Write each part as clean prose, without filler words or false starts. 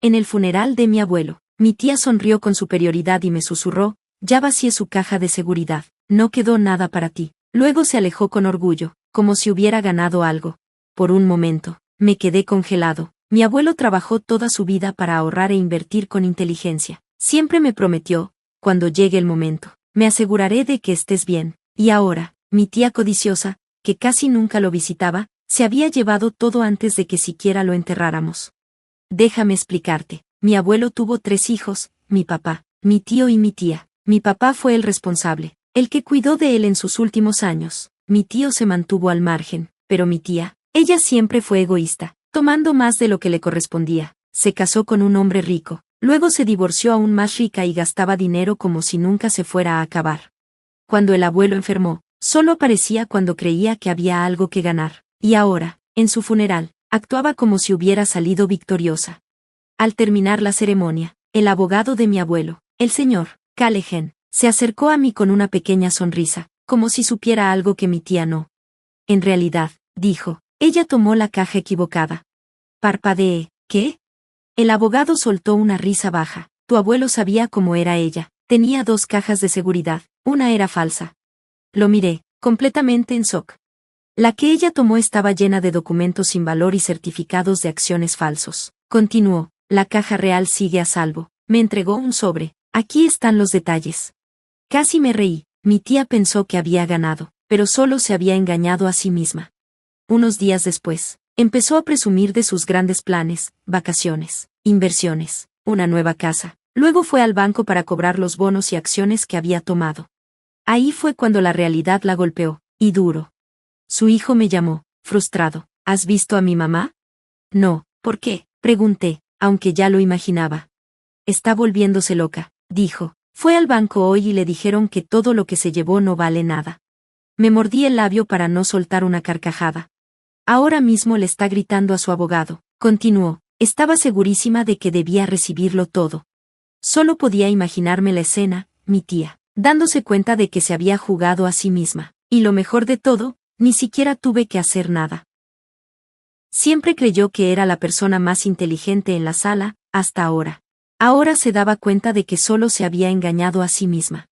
En el funeral de mi abuelo, mi tía sonrió con superioridad y me susurró, ya vacié su caja de seguridad, no quedó nada para ti. Luego se alejó con orgullo, como si hubiera ganado algo. Por un momento, me quedé congelado. Mi abuelo trabajó toda su vida para ahorrar e invertir con inteligencia. Siempre me prometió, cuando llegue el momento, me aseguraré de que estés bien. Y ahora, mi tía codiciosa, que casi nunca lo visitaba, se había llevado todo antes de que siquiera lo enterráramos. Déjame explicarte. Mi abuelo tuvo 3 hijos, mi papá, mi tío y mi tía. Mi papá fue el responsable, el que cuidó de él en sus últimos años. Mi tío se mantuvo al margen, pero mi tía, ella siempre fue egoísta, tomando más de lo que le correspondía. Se casó con un hombre rico, luego se divorció aún más rica y gastaba dinero como si nunca se fuera a acabar. Cuando el abuelo enfermó, solo aparecía cuando creía que había algo que ganar, y ahora, en su funeral, actuaba como si hubiera salido victoriosa. Al terminar la ceremonia, el abogado de mi abuelo, el señor Callahan, se acercó a mí con una pequeña sonrisa, como si supiera algo que mi tía no. En realidad, dijo, ella tomó la caja equivocada. Parpadeé, ¿qué? El abogado soltó una risa baja. Tu abuelo sabía cómo era ella. Tenía 2 cajas de seguridad, una era falsa. Lo miré, completamente en shock. La que ella tomó estaba llena de documentos sin valor y certificados de acciones falsos. Continuó, la caja real sigue a salvo. Me entregó un sobre. Aquí están los detalles. Casi me reí. Mi tía pensó que había ganado, pero solo se había engañado a sí misma. Unos días después, empezó a presumir de sus grandes planes, vacaciones, inversiones, una nueva casa. Luego fue al banco para cobrar los bonos y acciones que había tomado. Ahí fue cuando la realidad la golpeó, y duro. Su hijo me llamó, frustrado. ¿Has visto a mi mamá? No, ¿por qué? Pregunté, aunque ya lo imaginaba. Está volviéndose loca, dijo. Fue al banco hoy y le dijeron que todo lo que se llevó no vale nada. Me mordí el labio para no soltar una carcajada. Ahora mismo le está gritando a su abogado, continuó. Estaba segurísima de que debía recibirlo todo. Solo podía imaginarme la escena, mi tía, dándose cuenta de que se había jugado a sí misma. Y lo mejor de todo, ni siquiera tuve que hacer nada. Siempre creyó que era la persona más inteligente en la sala, hasta ahora. Ahora se daba cuenta de que solo se había engañado a sí misma.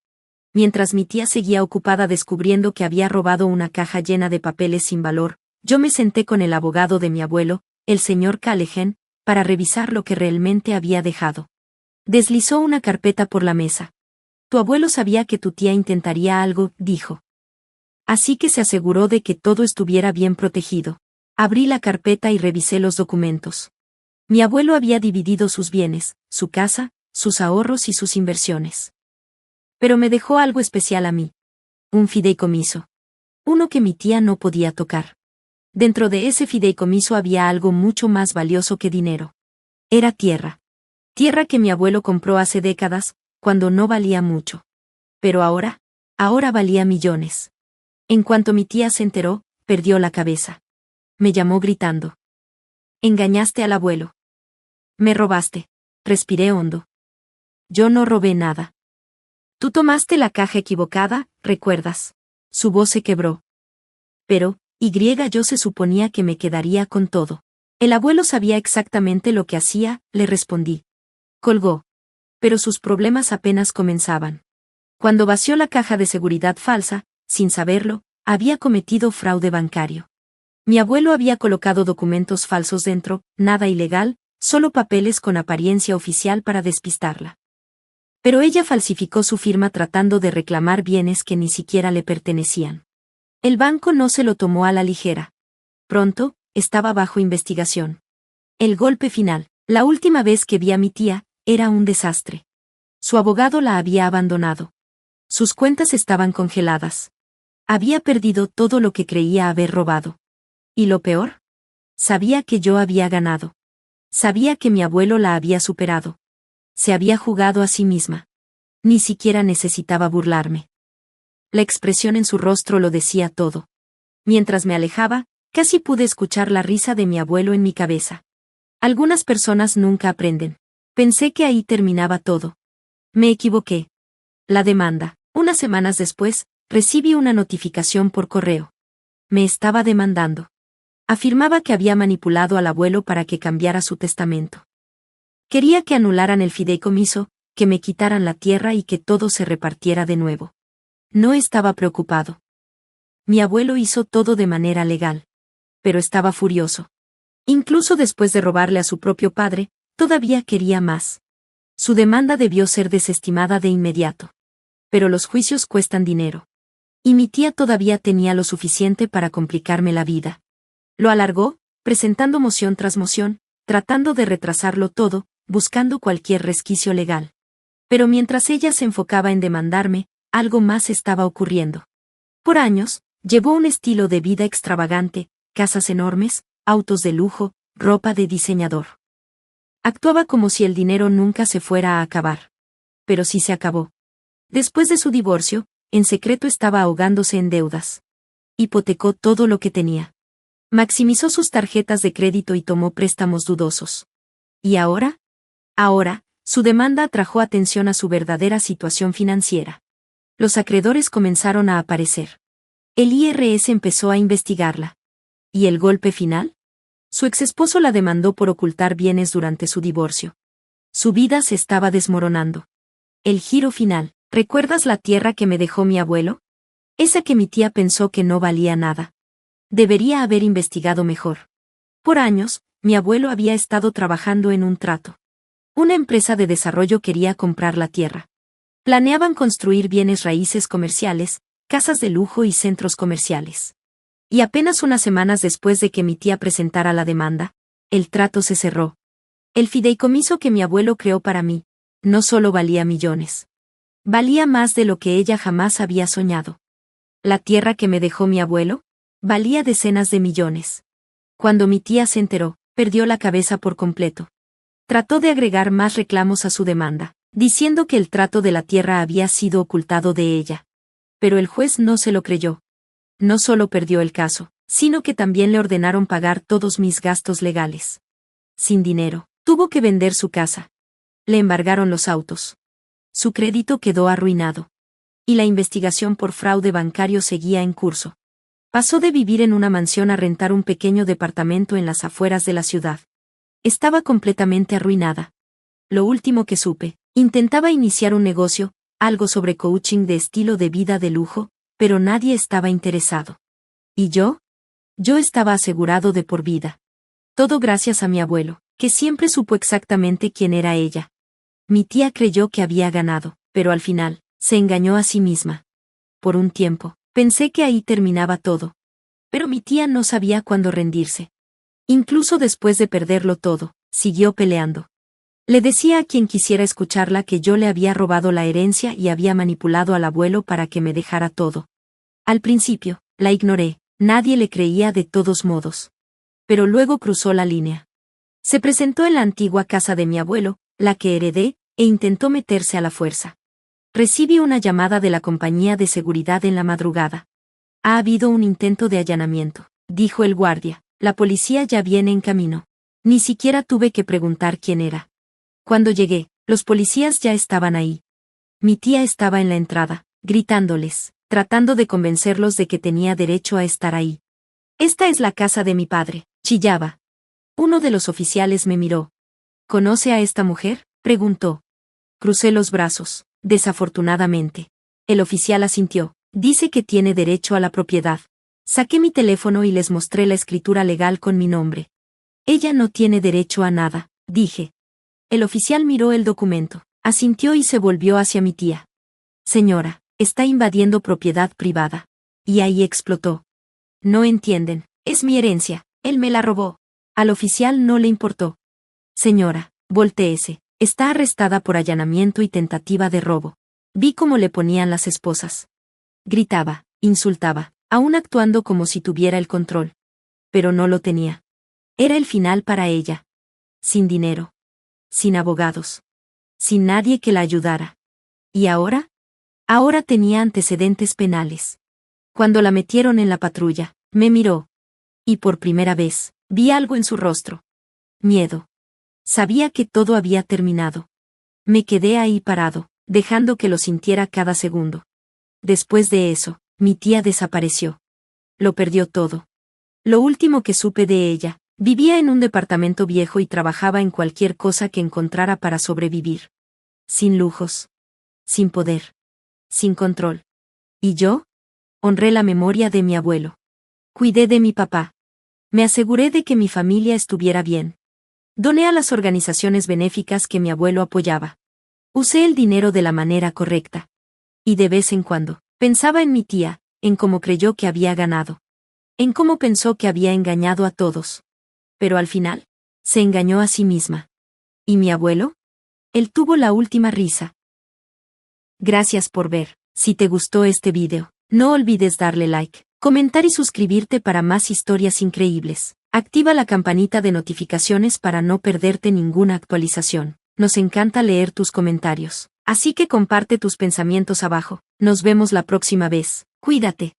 Mientras mi tía seguía ocupada descubriendo que había robado una caja llena de papeles sin valor, yo me senté con el abogado de mi abuelo, el señor Callahan, para revisar lo que realmente había dejado. Deslizó una carpeta por la mesa. Tu abuelo sabía que tu tía intentaría algo, dijo. Así que se aseguró de que todo estuviera bien protegido. Abrí la carpeta y revisé los documentos. Mi abuelo había dividido sus bienes, su casa, sus ahorros y sus inversiones. Pero me dejó algo especial a mí. Un fideicomiso. Uno que mi tía no podía tocar. Dentro de ese fideicomiso había algo mucho más valioso que dinero. Era tierra. Tierra que mi abuelo compró hace décadas, cuando no valía mucho. Pero ahora valía millones. En cuanto mi tía se enteró, perdió la cabeza. Me llamó gritando. Engañaste al abuelo. Me robaste. Respiré hondo. Yo no robé nada. Tú tomaste la caja equivocada, ¿recuerdas? Su voz se quebró. Pero, yo se suponía que me quedaría con todo. El abuelo sabía exactamente lo que hacía, le respondí. Colgó. Pero sus problemas apenas comenzaban. Cuando vació la caja de seguridad falsa, sin saberlo, había cometido fraude bancario. Mi abuelo había colocado documentos falsos dentro, nada ilegal, solo papeles con apariencia oficial para despistarla. Pero ella falsificó su firma tratando de reclamar bienes que ni siquiera le pertenecían. El banco no se lo tomó a la ligera. Pronto, estaba bajo investigación. El golpe final, la última vez que vi a mi tía, era un desastre. Su abogado la había abandonado. Sus cuentas estaban congeladas. Había perdido todo lo que creía haber robado. ¿Y lo peor? Sabía que yo había ganado. Sabía que mi abuelo la había superado. Se había jugado a sí misma. Ni siquiera necesitaba burlarme. La expresión en su rostro lo decía todo. Mientras me alejaba, casi pude escuchar la risa de mi abuelo en mi cabeza. Algunas personas nunca aprenden. Pensé que ahí terminaba todo. Me equivoqué. La demanda. Unas semanas después, recibí una notificación por correo. Me estaba demandando. Afirmaba que había manipulado al abuelo para que cambiara su testamento. Quería que anularan el fideicomiso, que me quitaran la tierra y que todo se repartiera de nuevo. No estaba preocupado. Mi abuelo hizo todo de manera legal. Pero estaba furioso. Incluso después de robarle a su propio padre, todavía quería más. Su demanda debió ser desestimada de inmediato. Pero los juicios cuestan dinero. Y mi tía todavía tenía lo suficiente para complicarme la vida. Lo alargó, presentando moción tras moción, tratando de retrasarlo todo, buscando cualquier resquicio legal. Pero mientras ella se enfocaba en demandarme, algo más estaba ocurriendo. Por años, llevó un estilo de vida extravagante, casas enormes, autos de lujo, ropa de diseñador. Actuaba como si el dinero nunca se fuera a acabar. Pero sí se acabó. Después de su divorcio, en secreto estaba ahogándose en deudas. Hipotecó todo lo que tenía. Maximizó sus tarjetas de crédito y tomó préstamos dudosos. ¿Y ahora? Ahora, su demanda atrajo atención a su verdadera situación financiera. Los acreedores comenzaron a aparecer. El IRS empezó a investigarla. ¿Y el golpe final? Su exesposo la demandó por ocultar bienes durante su divorcio. Su vida se estaba desmoronando. El giro final. ¿Recuerdas la tierra que me dejó mi abuelo? Esa que mi tía pensó que no valía nada. Debería haber investigado mejor. Por años, mi abuelo había estado trabajando en un trato. Una empresa de desarrollo quería comprar la tierra. Planeaban construir bienes raíces comerciales, casas de lujo y centros comerciales. Y apenas unas semanas después de que mi tía presentara la demanda, el trato se cerró. El fideicomiso que mi abuelo creó para mí, no solo valía millones. Valía más de lo que ella jamás había soñado. La tierra que me dejó mi abuelo, valía decenas de millones. Cuando mi tía se enteró, perdió la cabeza por completo. Trató de agregar más reclamos a su demanda, diciendo que el trato de la tierra había sido ocultado de ella. Pero el juez no se lo creyó. No solo perdió el caso, sino que también le ordenaron pagar todos mis gastos legales. Sin dinero, tuvo que vender su casa. Le embargaron los autos. Su crédito quedó arruinado. Y la investigación por fraude bancario seguía en curso. Pasó de vivir en una mansión a rentar un pequeño departamento en las afueras de la ciudad. Estaba completamente arruinada. Lo último que supe, intentaba iniciar un negocio, algo sobre coaching de estilo de vida de lujo, pero nadie estaba interesado. ¿Y yo? Yo estaba asegurado de por vida. Todo gracias a mi abuelo, que siempre supo exactamente quién era ella. Mi tía creyó que había ganado, pero al final, se engañó a sí misma. Por un tiempo, pensé que ahí terminaba todo. Pero mi tía no sabía cuándo rendirse. Incluso después de perderlo todo, siguió peleando. Le decía a quien quisiera escucharla que yo le había robado la herencia y había manipulado al abuelo para que me dejara todo. Al principio, la ignoré, nadie le creía de todos modos. Pero luego cruzó la línea. Se presentó en la antigua casa de mi abuelo, la que heredé, e intentó meterse a la fuerza. Recibí una llamada de la compañía de seguridad en la madrugada. Ha habido un intento de allanamiento, dijo el guardia. La policía ya viene en camino. Ni siquiera tuve que preguntar quién era. Cuando llegué, los policías ya estaban ahí. Mi tía estaba en la entrada, gritándoles, tratando de convencerlos de que tenía derecho a estar ahí. Esta es la casa de mi padre, chillaba. Uno de los oficiales me miró. ¿Conoce a esta mujer?, preguntó. Crucé los brazos, desafortunadamente. El oficial asintió. Dice que tiene derecho a la propiedad. Saqué mi teléfono y les mostré la escritura legal con mi nombre. Ella no tiene derecho a nada, dije. El oficial miró el documento, asintió y se volvió hacia mi tía. Señora, está invadiendo propiedad privada. Y ahí explotó. No entienden, es mi herencia, él me la robó. Al oficial no le importó. Señora, voltéese, está arrestada por allanamiento y tentativa de robo. Vi cómo le ponían las esposas. Gritaba, insultaba, aún actuando como si tuviera el control. Pero no lo tenía. Era el final para ella. Sin dinero. Sin abogados. Sin nadie que la ayudara. ¿Y ahora? Ahora tenía antecedentes penales. Cuando la metieron en la patrulla, me miró. Y por primera vez, vi algo en su rostro. Miedo. Sabía que todo había terminado. Me quedé ahí parado, dejando que lo sintiera cada segundo. Después de eso, mi tía desapareció. Lo perdió todo. Lo último que supe de ella, Vivía en un departamento viejo y trabajaba en cualquier cosa que encontrara para sobrevivir. Sin lujos. Sin poder. Sin control. ¿Y yo? Honré la memoria de mi abuelo. Cuidé de mi papá. Me aseguré de que mi familia estuviera bien. Doné a las organizaciones benéficas que mi abuelo apoyaba. Usé el dinero de la manera correcta. Y de vez en cuando, pensaba en mi tía, en cómo creyó que había ganado. En cómo pensó que había engañado a todos. Pero al final, se engañó a sí misma. ¿Y mi abuelo? Él tuvo la última risa. Gracias por ver. Si te gustó este video, no olvides darle like, comentar y suscribirte para más historias increíbles. Activa la campanita de notificaciones para no perderte ninguna actualización. Nos encanta leer tus comentarios. Así que comparte tus pensamientos abajo. Nos vemos la próxima vez. Cuídate.